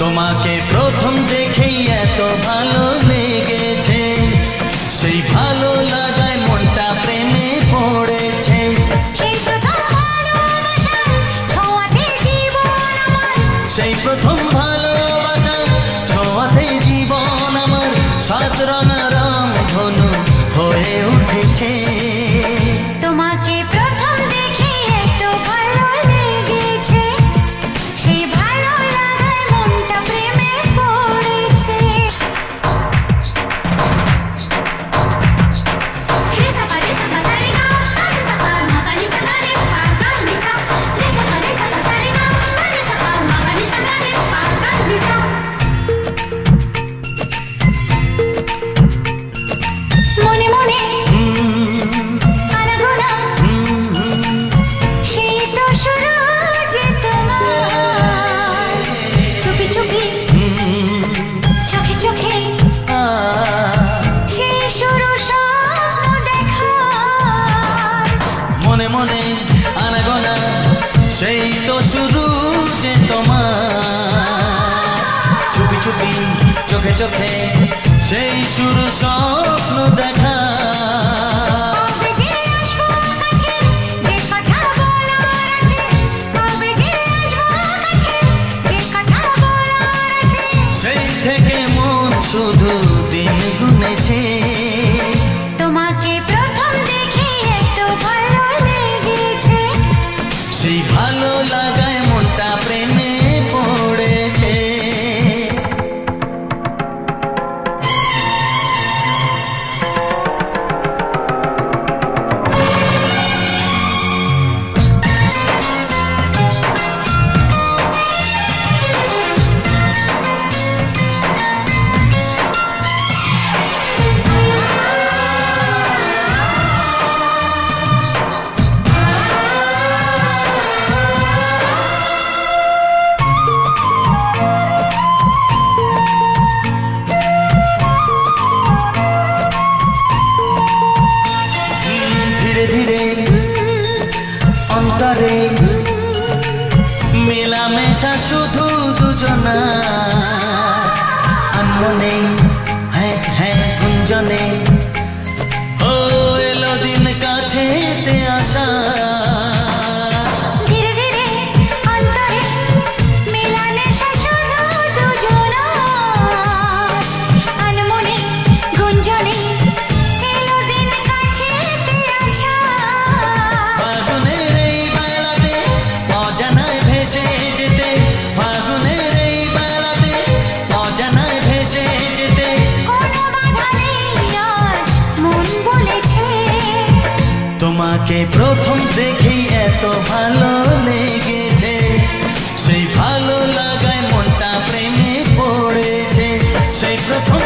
তোমাকে প্রথম দেখেই এত ভালো লেগেছে, সেই ভালো লাগায় মনটা প্রেমে পড়েছে। সেই প্রথম ভালোবাসা ছোঁয়াতে জীবন আমার, সেই প্রথম ভালোবাসা ছোঁয়াতে জীবন আমার সাত রঙা রং ধনু হয়ে উঠেছে। তোমাকে প্রথম দেখে এত ভালো লেগেছে, সেই ভালো লাগায় মনটা প্রেমে পড়েছে। রে সা পা রে সা পা সা রে গা পা রে সা পা মা পা নি সা গা রে পা গা নি সা, রে সা পা সা রে গা পা রে সা পা মা পা নি সা গা রে পা গা নি সা। মনে মনে আনাগোনা, সেই তো শুরু যে তোমার, চুপি চুপি চোখে চোখে, সেই শুরু স্বপ্ন দেখার। মনে মনে আনাগোনা, সেই তো শুরু যে তোমার, চুপি চুপি চোখে চোখে, সেই শুরু স্বপ্ন দেখা। কবে যে আসবো কাছে, যে কথা বলার আছে, কবে যে আসবো কাছে, যে কথা বলার আছে। সেই থেকে মন শুধু দিন গুনেছে। তোমাকে প্রথম দেখে এত ভালো লেগেছে, সেই ভালো লাগায় মনটা প্রেমে পড়েছে। ধীরে ধীরে অন্তরে মেলামেশা শুধু দুজনা, আনমনে হ্যাঁ হ্যাঁ গুঞ্জনে, ও এলো দিন কাছেতে আসা। ধীরে ধীরে অন্তরে মেলামেশা শুধু দুজনার, আনমনে গুঞ্জনে, এলো দিন কাছেতে আসা। ফাগুনের এই বেলাতে অজানায় ভেসে যেতে, ফাগুনের এই বেলাতে অজানায় ভেসে যেতে। কোনো বাধা নেই আজ মন বলেছে, তোমাকে প্রথম দেখেই এত ভালো লেগেছে, সেই ভালো লাগায় মনটা প্রেমে পড়েছে। সেই প্রথম